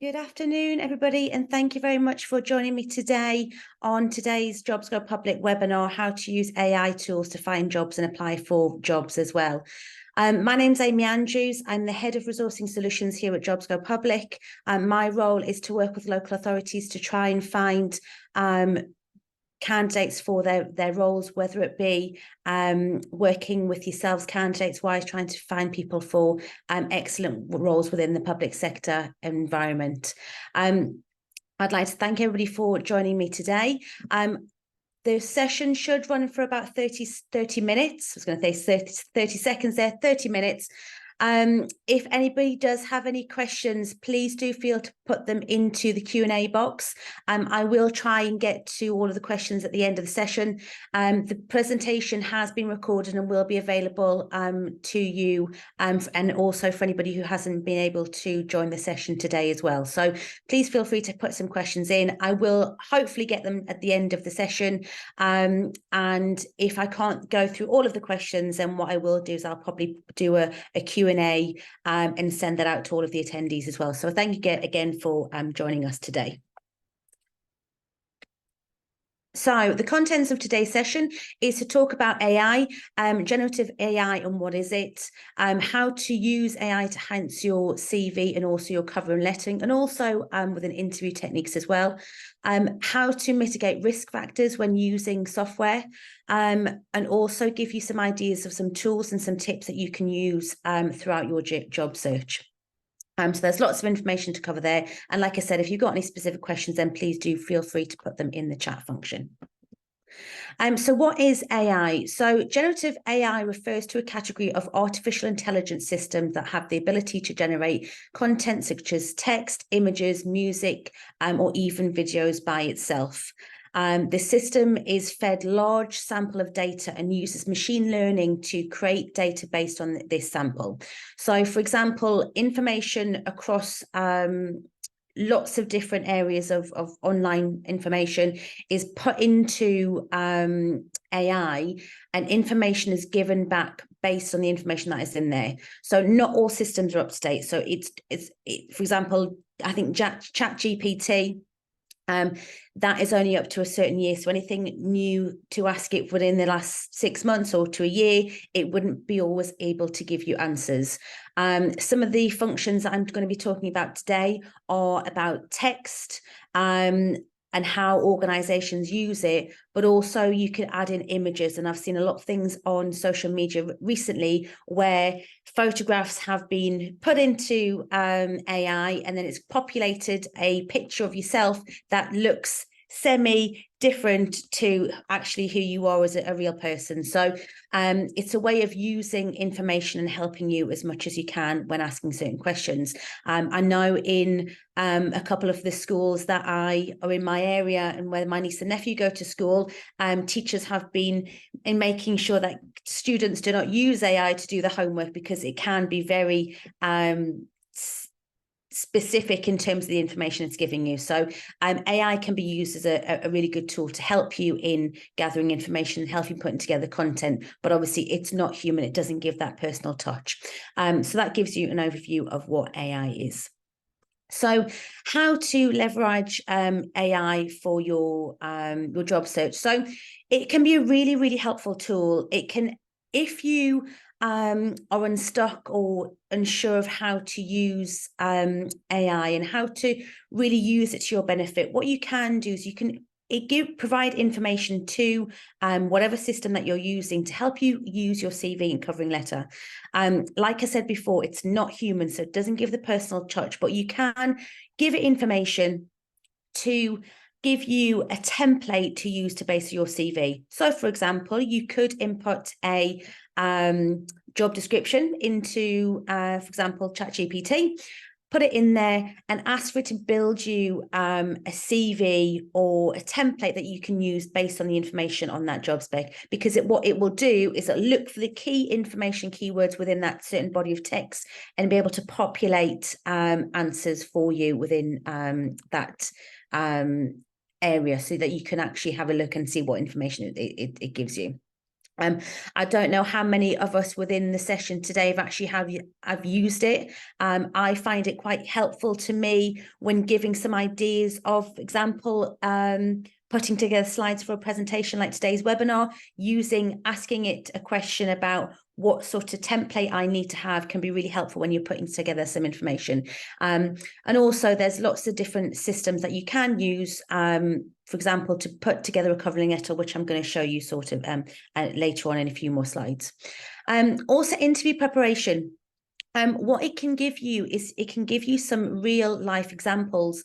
Good afternoon, everybody, and thank you very much for joining me today on today's Jobs Go Public webinar, how to use AI tools to find jobs and apply for jobs as well. My name's Amy Andrews. I'm the Head of Resourcing Solutions here at Jobs Go Public. My role is to work with local authorities to try and find candidates for their roles, whether it be working with yourselves candidates-wise, trying to find people for excellent roles within the public sector environment. I'd like to thank everybody for joining me today. The session should run for about 30 minutes. I was going to say 30 seconds there, 30 minutes. If anybody does have any questions, please do feel to put them into the Q&A box. I will try and get to all of the questions at the end of the session. The presentation has been recorded and will be available to you and also for anybody who hasn't been able to join the session today as well. So please feel free to put some questions in. I will hopefully get them at the end of the session. And if I can't go through all of the questions, then what I will do is I'll probably do a Q&A and send that out to all of the attendees as well. So thank you again for joining us today. So the contents of today's session is to talk about AI, generative AI and what is it, how to use AI to enhance your CV and also your cover and lettering, and also within interview techniques as well, how to mitigate risk factors when using software, and also give you some ideas of some tools and some tips that you can use throughout your job search. So there's lots of information to cover there. And like I said, if you've got any specific questions, then please do feel free to put them in the chat function. So what is AI? So generative AI refers to a category of artificial intelligence systems that have the ability to generate content such as text, images, music, or even videos by itself. The system is fed large sample of data and uses machine learning to create data based on this sample. So, for example, information across lots of different areas of online information is put into AI, and information is given back based on the information that is in there. So not all systems are up to date. So it's for example, I think ChatGPT, that is only up to a certain year. So anything new to ask it within the last 6 months or to a year, it wouldn't be always able to give you answers. Some of the functions that I'm going to be talking about today are about text, and how organizations use it, but also you can add in images. And I've seen a lot of things on social media recently where photographs have been put into AI, and then it's populated a picture of yourself that looks semi-different to actually who you are as a real person. So it's a way of using information and helping you as much as you can when asking certain questions. I know in a couple of the schools that are in my area and where my niece and nephew go to school, teachers have been in making sure that students do not use AI to do the homework, because it can be very specific in terms of the information it's giving you. So AI can be used as a really good tool to help you in gathering information, help you putting together content, but obviously it's not human. It doesn't give that personal touch. So that gives you an overview of what AI is. So how to leverage AI for your job search. So it can be a really, really helpful tool. It can, if you are unstuck or unsure of how to use AI and how to really use it to your benefit, what you can do is you can provide information to whatever system that you're using to help you use your CV and covering letter. Like I said before, it's not human, so it doesn't give the personal touch, but you can give it information to give you a template to use to base your CV. So, for example, you could input a job description into, for example, ChatGPT, put it in there and ask for it to build you a CV or a template that you can use based on the information on that job spec. Because what it will do is look for the key information keywords within that certain body of text and be able to populate answers for you within that area, so that you can actually have a look and see what information it gives you. I don't know how many of us within the session today have actually have used it. I find it quite helpful to me when giving some ideas of example, putting together slides for a presentation like today's webinar, asking it a question about what sort of template I need to have can be really helpful when you're putting together some information. And also there's lots of different systems that you can use, for example, to put together a covering letter, which I'm going to show you sort of later on in a few more slides. Also interview preparation. What it can give you is it can give you some real life examples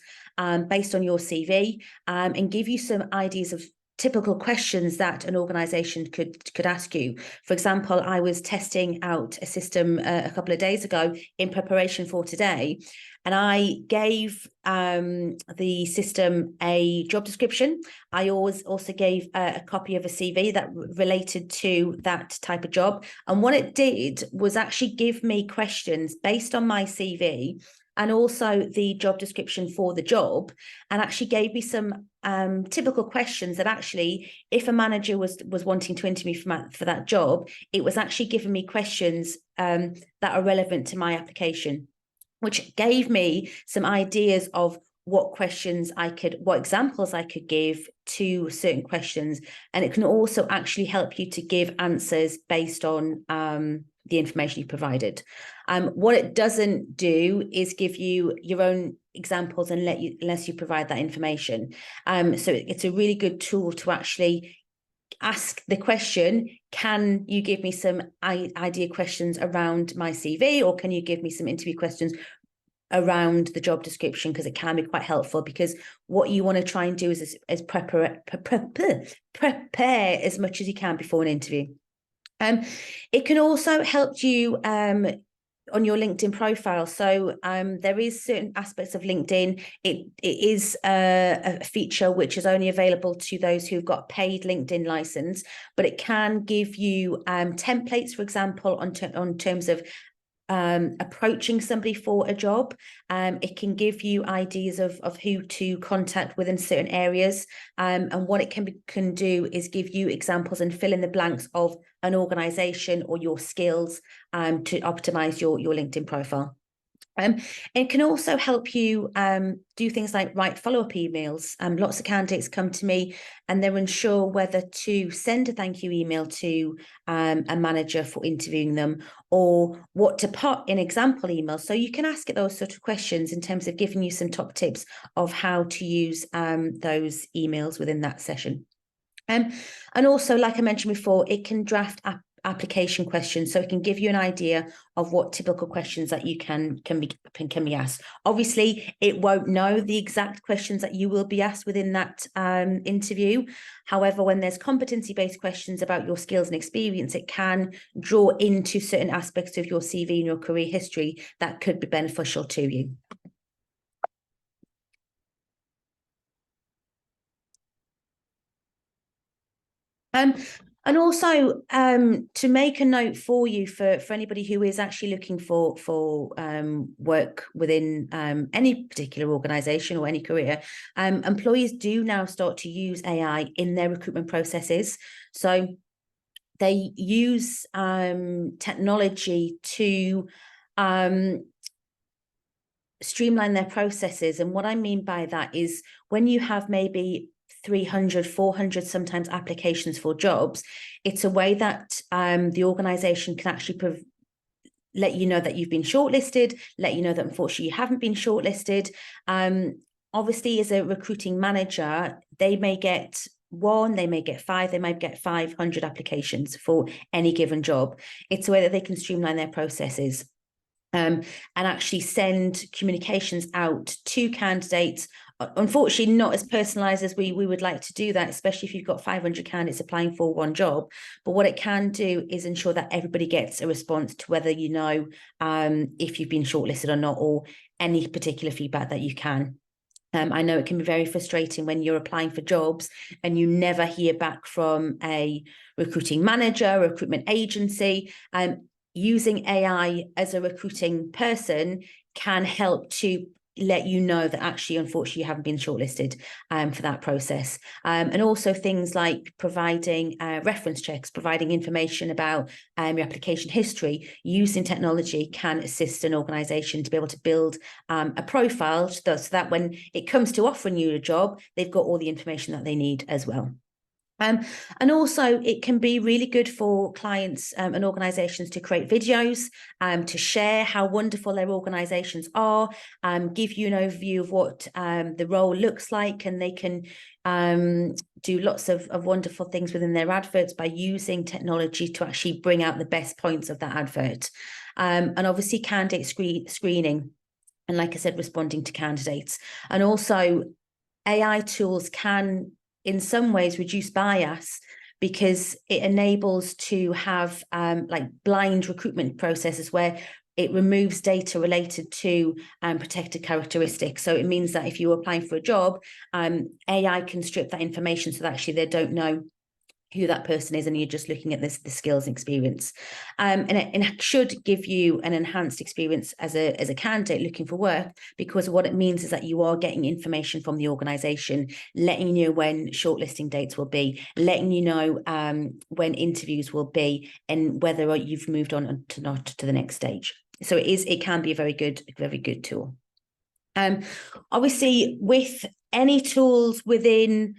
based on your CV, and give you some ideas of typical questions that an organization could ask you. For example, I was testing out a system a couple of days ago in preparation for today, and I gave the system a job description. I also gave a copy of a CV that related to that type of job. And what it did was actually give me questions based on my CV and also the job description for the job, and actually gave me some typical questions that actually, if a manager was wanting to interview for that job, it was actually giving me questions that are relevant to my application, which gave me some ideas of what examples I could give to certain questions. And it can also actually help you to give answers based on the information you provided. What it doesn't do is give you your own examples unless you provide that information. So it's a really good tool to actually ask the question, can you give me some idea questions around my CV, or can you give me some interview questions around the job description? Because it can be quite helpful, because what you want to try and do is prepare as much as you can before an interview. It can also help you on your LinkedIn profile. So there is certain aspects of LinkedIn. It is a feature which is only available to those who've got paid LinkedIn license, but it can give you templates, for example, on terms of approaching somebody for a job. It can give you ideas of who to contact within certain areas, and what it can do is give you examples and fill in the blanks of an organization or your skills to optimize your LinkedIn profile. It can also help you do things like write follow-up emails. Lots of candidates come to me and they're unsure whether to send a thank you email to a manager for interviewing them, or what to put in example emails. So you can ask it those sort of questions in terms of giving you some top tips of how to use those emails within that session. And also, like I mentioned before, it can draft application questions, so it can give you an idea of what typical questions that you can be asked. Obviously, it won't know the exact questions that you will be asked within that interview. However, when there's competency-based questions about your skills and experience, it can draw into certain aspects of your CV and your career history that could be beneficial to you. And also to make a note for you for anybody who is actually looking for work within any particular organization or any career, employees do now start to use AI in their recruitment processes. So they use technology to streamline their processes. And what I mean by that is when you have maybe 300, 400 sometimes applications for jobs, it's a way that the organization can actually let you know that you've been shortlisted, let you know that unfortunately you haven't been shortlisted. Obviously, as a recruiting manager, they may get 1, they may get 5, they might get 500 applications for any given job. It's a way that they can streamline their processes and actually send communications out to candidates. Unfortunately, not as personalized as we would like to do that, especially if you've got 500 candidates applying for one job. But what it can do is ensure that everybody gets a response to whether you know if you've been shortlisted or not, or any particular feedback that you can. I know it can be very frustrating when you're applying for jobs and you never hear back from a recruiting manager, a recruitment agency. Using AI as a recruiting person can help to let you know that actually, unfortunately, you haven't been shortlisted for that process. And also things like providing reference checks, providing information about your application history using technology can assist an organisation to be able to build a profile so that when it comes to offering you a job, they've got all the information that they need as well. And also it can be really good for clients and organizations to create videos, to share how wonderful their organizations are, give you an overview of what the role looks like, and they can do lots of wonderful things within their adverts by using technology to actually bring out the best points of that advert. And obviously candidate screening, and like I said, responding to candidates. And also AI tools can in some ways reduce bias because it enables to have like blind recruitment processes where it removes data related to protected characteristics. So it means that if you're applying for a job, AI can strip that information so that actually they don't know who that person is, and you're just looking at the skills and experience. And it should give you an enhanced experience as a candidate looking for work, because what it means is that you are getting information from the organisation, letting you know when shortlisting dates will be, letting you know when interviews will be, and whether you've moved on to not to the next stage. So it can be a very good tool. Obviously, with any tools within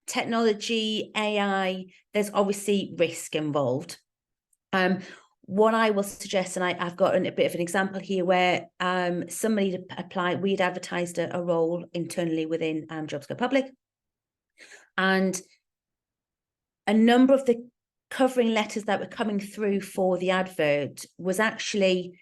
technology, AI, there's obviously risk involved. What I will suggest, and I've got a bit of an example here where somebody applied, we'd advertised a role internally within Jobs Go Public, and a number of the covering letters that were coming through for the advert was actually,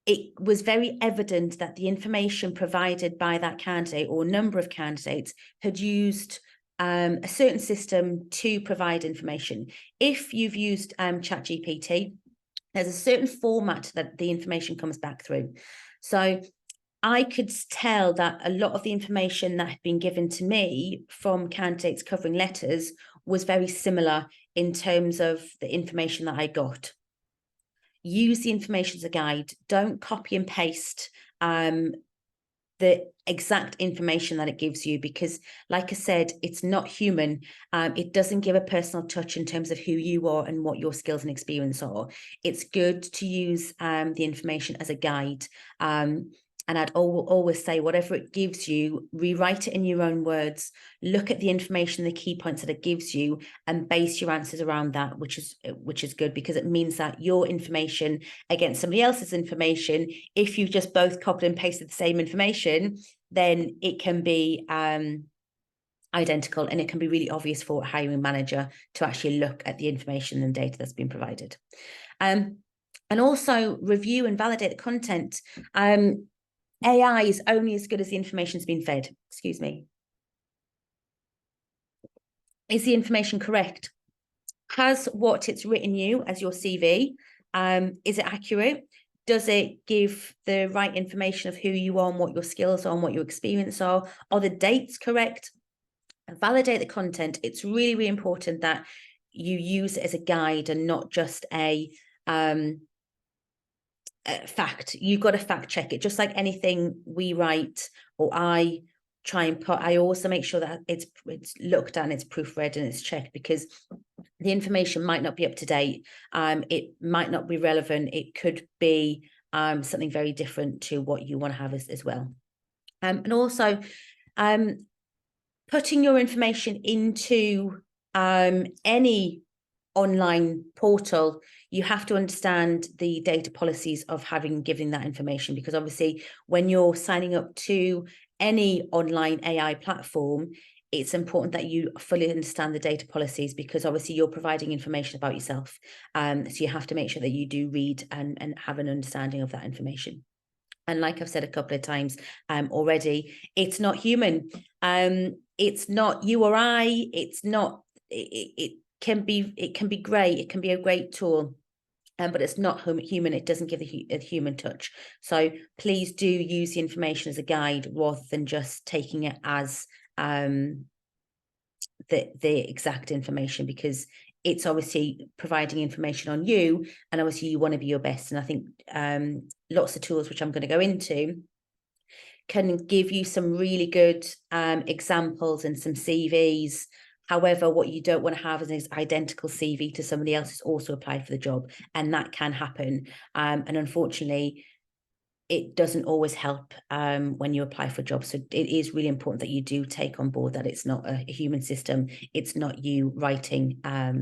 it was very evident that the information provided by that candidate or number of candidates had used a certain system to provide information. If you've used ChatGPT, there's a certain format that the information comes back through. So I could tell that a lot of the information that had been given to me from candidates covering letters was very similar in terms of the information that I got. Use the information as a guide. Don't copy and paste the exact information that it gives you, because like I said, it's not human. It doesn't give a personal touch in terms of who you are and what your skills and experience are. It's good to use the information as a guide. And I'd always say, whatever it gives you, rewrite it in your own words, look at the information, the key points that it gives you, and base your answers around that, which is good, because it means that your information against somebody else's information, if you've just both copied and pasted the same information, then it can be identical, and it can be really obvious for a hiring manager to actually look at the information and data that's been provided. And also review and validate the content. AI is only as good as the information's been fed. Excuse me. Is the information correct? Has what it's written you as your CV, is it accurate? Does it give the right information of who you are and what your skills are and what your experience are? Are the dates correct? Validate the content. It's really, really important that you use it as a guide and not just a fact. You've got to fact check it, just like anything we write or I try and put. I also make sure that it's looked at and it's proofread and it's checked, because the information might not be up to date. It might not be relevant. It could be something very different to what you want to have as well. And also putting your information into any online portal, you have to understand the data policies of giving that information, because obviously when you're signing up to any online AI platform, it's important that you fully understand the data policies, because obviously you're providing information about yourself. So you have to make sure that you do read and have an understanding of that information. And like I've said a couple of times already, it's not human. It's not you or I. It's not. It can be great. It can be a great tool, but it's not human. It doesn't give a human touch. So please do use the information as a guide rather than just taking it as the exact information, because it's obviously providing information on you, and obviously you want to be your best. And I think lots of tools, which I'm going to go into, can give you some really good examples and some CVs. However, what you don't want to have is an identical CV to somebody else who's also applied for the job, and that can happen. And unfortunately, it doesn't always help when you apply for jobs. So it is really important that you do take on board that it's not a human system. It's not you writing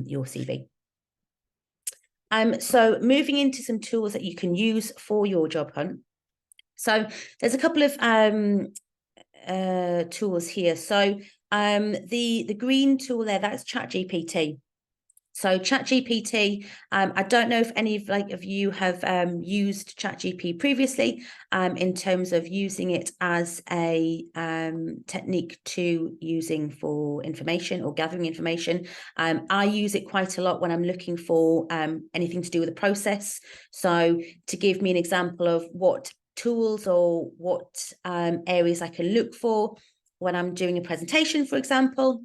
your CV. So moving into some tools that you can use for your job hunt. So there's a couple of tools here. So the green tool there, that's ChatGPT. So ChatGPT, I don't know if any of you have used ChatGPT previously in terms of using it as a technique to using for information or gathering information. I use it quite a lot when I'm looking for anything to do with a process. So to give me an example of what tools or what areas I can look for when I'm doing a presentation, for example.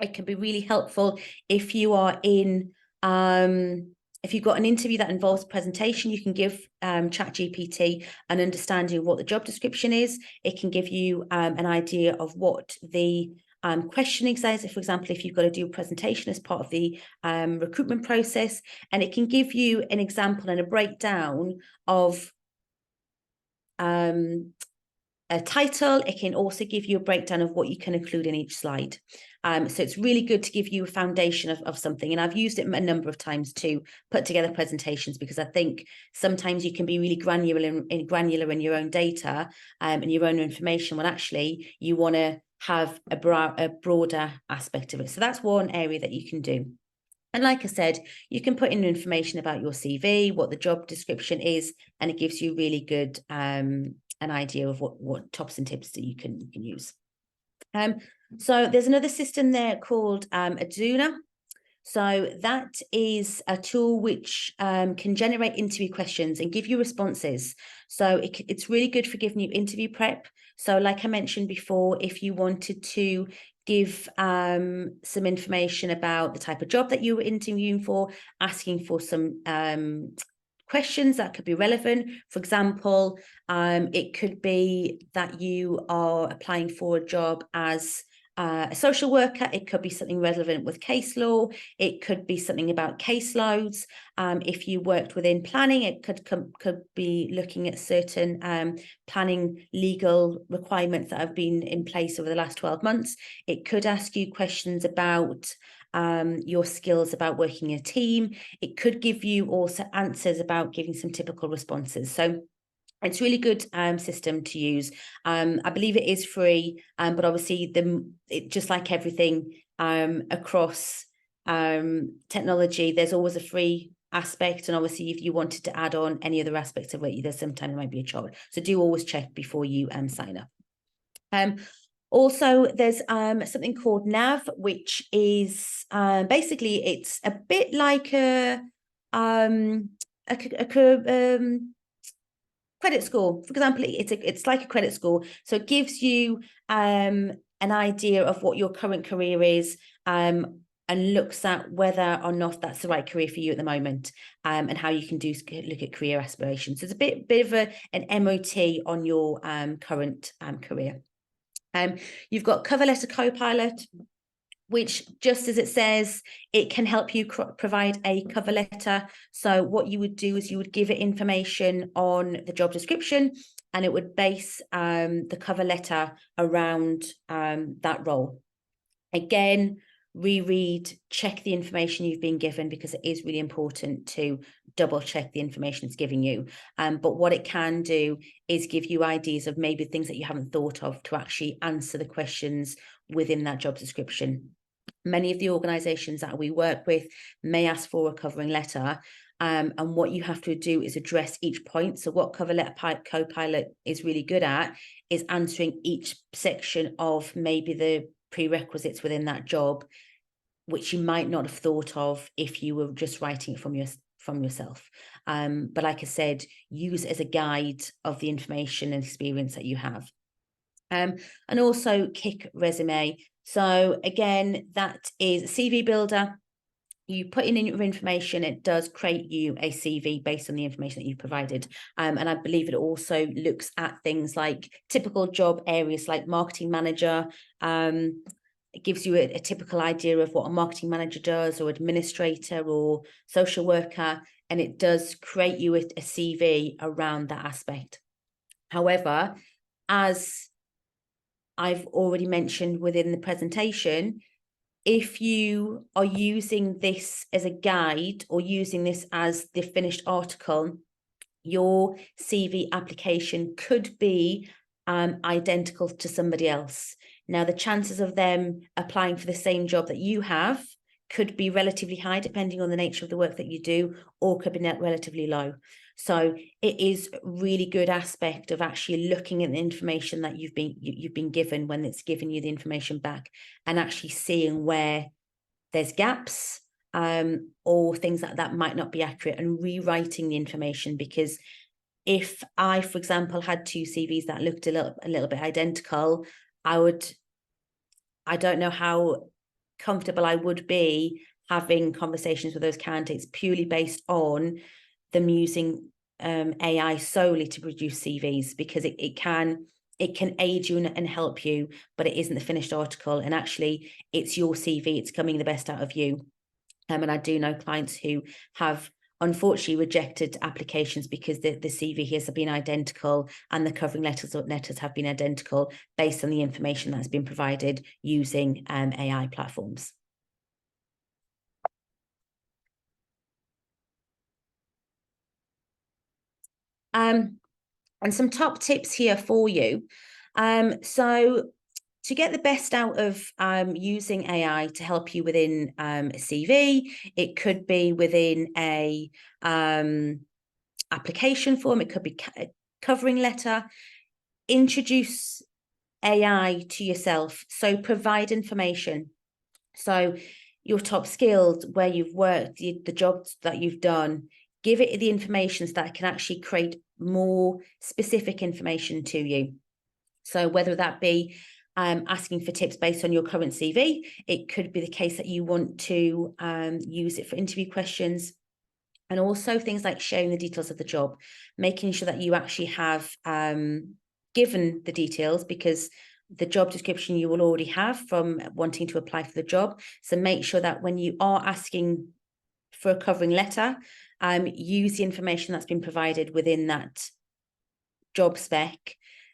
It can be really helpful if you are in, if you've got an interview that involves a presentation. You can give ChatGPT an understanding of what the job description is. It can give you an idea of what the questioning says, for example, if you've got to do a presentation as part of the recruitment process, and it can give you an example and a breakdown of a title. It can also give you a breakdown of what you can include in each slide. So it's really good to give you a foundation of something. And I've used it a number of times to put together presentations, because I think sometimes you can be really granular in your own data and your own information, when actually you want to have a broader aspect of it. So that's one area that you can do. And like I said, you can put in information about your CV, what the job description is, and it gives you really good an idea of what tops and tips that you can use. So there's another system there called Aduna. So that is a tool which can generate interview questions and give you responses. So it's really good for giving you interview prep. So like I mentioned before, if you wanted to give some information about the type of job that you were interviewing for, asking for some questions that could be relevant. For example, it could be that you are applying for a job as a social worker. It could be something relevant with case law. It could be something about caseloads. If you worked within planning, it could be looking at certain planning legal requirements that have been in place over the last 12 months. It could ask you questions about your skills about working in a team. It could give you also answers about giving some typical responses. So it's a really good system to use. I believe it is free, but obviously just like everything across technology, there's always a free aspect, and obviously if you wanted to add on any other aspects of it, there's sometimes might be a charge. So do always check before you sign up. Also, there's something called NAV, which is basically it's a bit like a credit score. For example, it's like a credit score. So it gives you an idea of what your current career is and looks at whether or not that's the right career for you at the moment, and how you can look at career aspirations. So it's a bit of an MOT on your current career. You've got Cover Letter Copilot, which, just as it says, it can help you provide a cover letter. So what you would do is you would give it information on the job description, and it would base the cover letter around that role. Again, reread, check the information you've been given, because it is really important to double check the information it's giving you. But what it can do is give you ideas of maybe things that you haven't thought of to actually answer the questions within that job description. Many of the organizations that we work with may ask for a covering letter, and what you have to do is address each point. So what Cover Letter Copilot is really good at is answering each section of maybe the prerequisites within that job, which you might not have thought of if you were just writing it from yourself. But like I said, use it as a guide of the information and experience that you have. And also Kick Resume. So again, that is a CV builder. you put in your information, it does create you a CV based on the information that you've provided. And I believe it also looks at things like typical job areas like marketing manager. It gives you a typical idea of what a marketing manager does, or administrator, or social worker, and it does create you a CV around that aspect. However, as I've already mentioned within the presentation, if you are using this as a guide or using this as the finished article, your CV application could be identical to somebody else. Now, the chances of them applying for the same job that you have could be relatively high, depending on the nature of the work that you do, or could be relatively low. So it is a really good aspect of actually looking at the information that you've been given when it's given you the information back, and actually seeing where there's gaps or things like that might not be accurate, and rewriting the information. Because if I, for example, had two CVs that looked a little bit identical, I don't know how comfortable I would be having conversations with those candidates purely based on them using AI solely to produce CVs, because it can aid you and help you, but it isn't the finished article. And actually, it's your CV, it's coming the best out of you. And I do know clients who have unfortunately rejected applications because the CV has been identical and the covering letters have been identical based on the information that's been provided using AI platforms. And some top tips here for you. So to get the best out of using AI to help you within a CV, it could be within a application form, it could be a covering letter. Introduce AI to yourself. So provide information. So your top skills, where you've worked, the jobs that you've done, give it the information so that it can actually create more specific information to you. So whether that be asking for tips based on your current CV, it could be the case that you want to use it for interview questions, and also things like sharing the details of the job, making sure that you actually have given the details, because the job description you will already have from wanting to apply for the job. So make sure that when you are asking for a covering letter, use the information that's been provided within that job spec,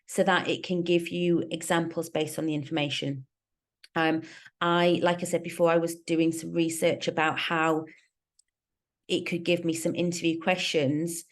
so that it can give you examples based on the information. Like I said before, I was doing some research about how it could give me some interview questions,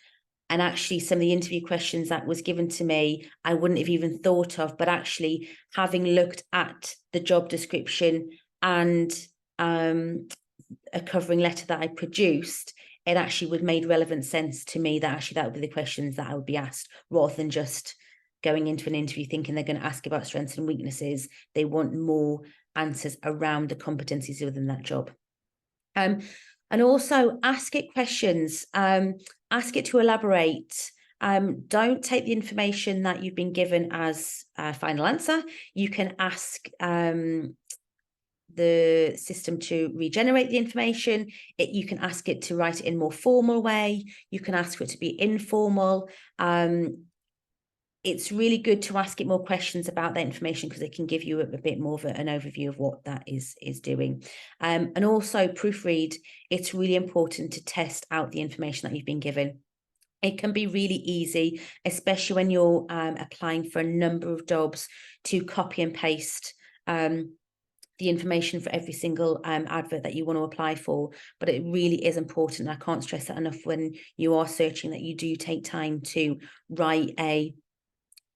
and actually some of the interview questions that was given to me, I wouldn't have even thought of, but actually having looked at the job description and a covering letter that I produced, it actually would made relevant sense to me that actually that would be the questions that I would be asked, rather than just going into an interview thinking they're going to ask about strengths and weaknesses. They want more answers around the competencies within that job. And also ask it questions, ask it to elaborate. Don't take the information that you've been given as a final answer. You can ask the system to regenerate the information. You can ask it to write it in a more formal way. You can ask for it to be informal. It's really good to ask it more questions about that information, because it can give you a bit more of an overview of what that is doing. And also proofread. It's really important to test out the information that you've been given. It can be really easy, especially when you're applying for a number of jobs, to copy and paste the information for every single advert that you want to apply for. But it really is important. I can't stress that enough when you are searching, that you do take time to write a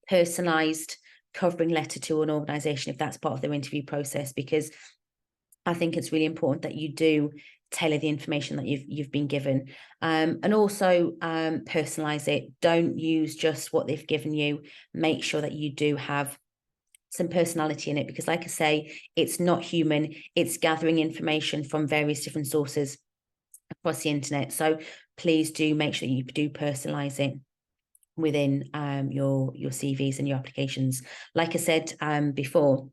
personalized covering letter to an organization if that's part of their interview process, because I think it's really important that you do tailor the information that you've been given, and also personalize it. Don't use just what they've given you. Make sure that you do have some personality in it, because like I say, it's not human. It's gathering information from various different sources across the internet. So please do make sure you do personalize it within your CVs and your applications. Like I said before,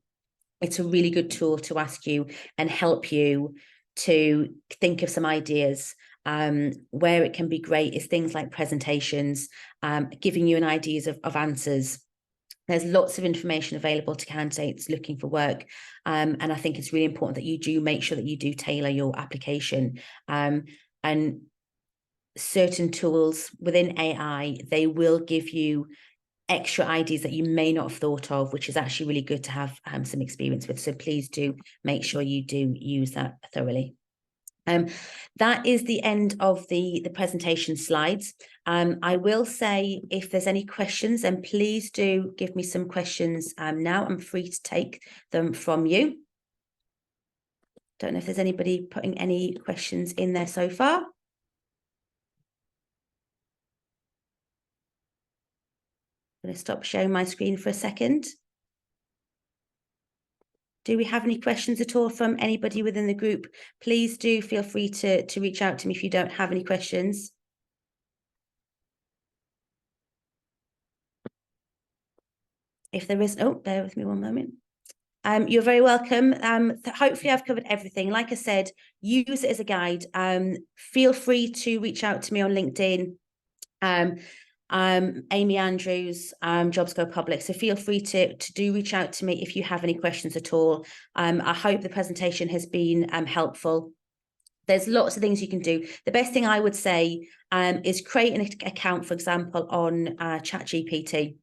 it's a really good tool to ask you and help you to think of some ideas. Where it can be great is things like presentations, giving you an ideas of answers. There's lots of information available to candidates looking for work. And I think it's really important that you do make sure that you do tailor your application. And certain tools within AI, they will give you extra ideas that you may not have thought of, which is actually really good to have some experience with. So please do make sure you do use that thoroughly. That is the end of the presentation slides. I will say, if there's any questions, then please do give me some questions now. I'm free to take them from you. Don't know if there's anybody putting any questions in there so far. I'm going to stop sharing my screen for a second. Do we have any questions at all from anybody within the group? Please do feel free to reach out to me if you don't have any questions. If there is, oh, bear with me one moment. You're very welcome. Hopefully I've covered everything. Like I said, use it as a guide. Feel free to reach out to me on LinkedIn. Amy Andrews, Jobs Go Public. So feel free to do reach out to me if you have any questions at all. I hope the presentation has been helpful. There's lots of things you can do. The best thing I would say is create an account, for example, on ChatGPT.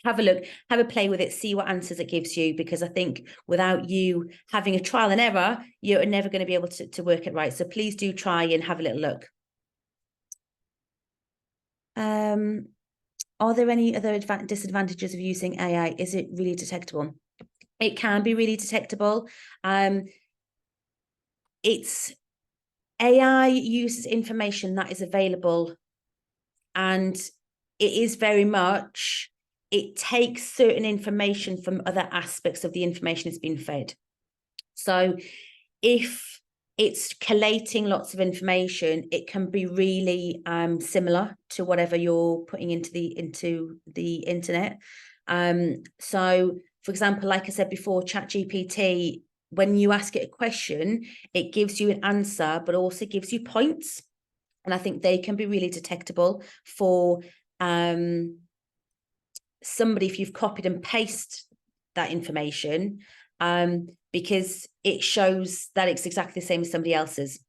Have a look, have a play with it, see what answers it gives you, because I think without you having a trial and error, you're never going to be able to work it right. So please do try and have a little look. Are there any other disadvantages of using AI? Is it really detectable? It can be really detectable. It's AI uses information that is available, and it is very much, it takes certain information from other aspects of the information it's been fed. So if it's collating lots of information, it can be really similar to whatever you're putting into the internet. So for example, like I said before, ChatGPT, when you ask it a question, it gives you an answer, but also gives you points. And I think they can be really detectable for somebody if you've copied and pasted that information, because it shows that it's exactly the same as somebody else's.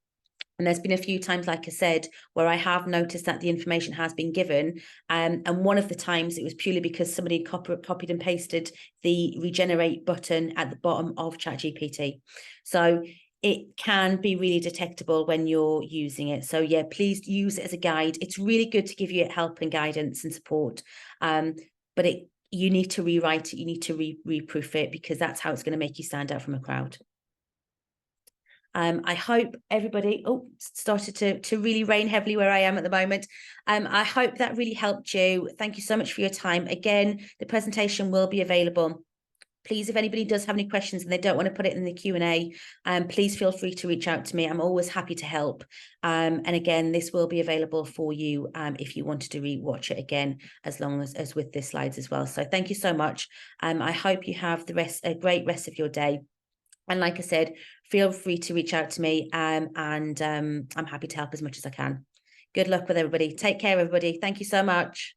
And there's been a few times, like I said, where I have noticed that the information has been given. And one of the times it was purely because somebody copied and pasted the regenerate button at the bottom of ChatGPT. So it can be really detectable when you're using it. So yeah, please use it as a guide. It's really good to give you help and guidance and support. But you need to rewrite it, you need to reproof it, because that's how it's going to make you stand out from a crowd. I hope everybody, started to really rain heavily where I am at the moment. I hope that really helped you. Thank you so much for your time. Again, the presentation will be available. Please, if anybody does have any questions and they don't want to put it in the Q&A, please feel free to reach out to me. I'm always happy to help. And again, this will be available for you if you wanted to rewatch it again, as long as with the slides as well. So thank you so much. I hope you have a great rest of your day. And like I said, feel free to reach out to me, and I'm happy to help as much as I can. Good luck with everybody. Take care, everybody. Thank you so much.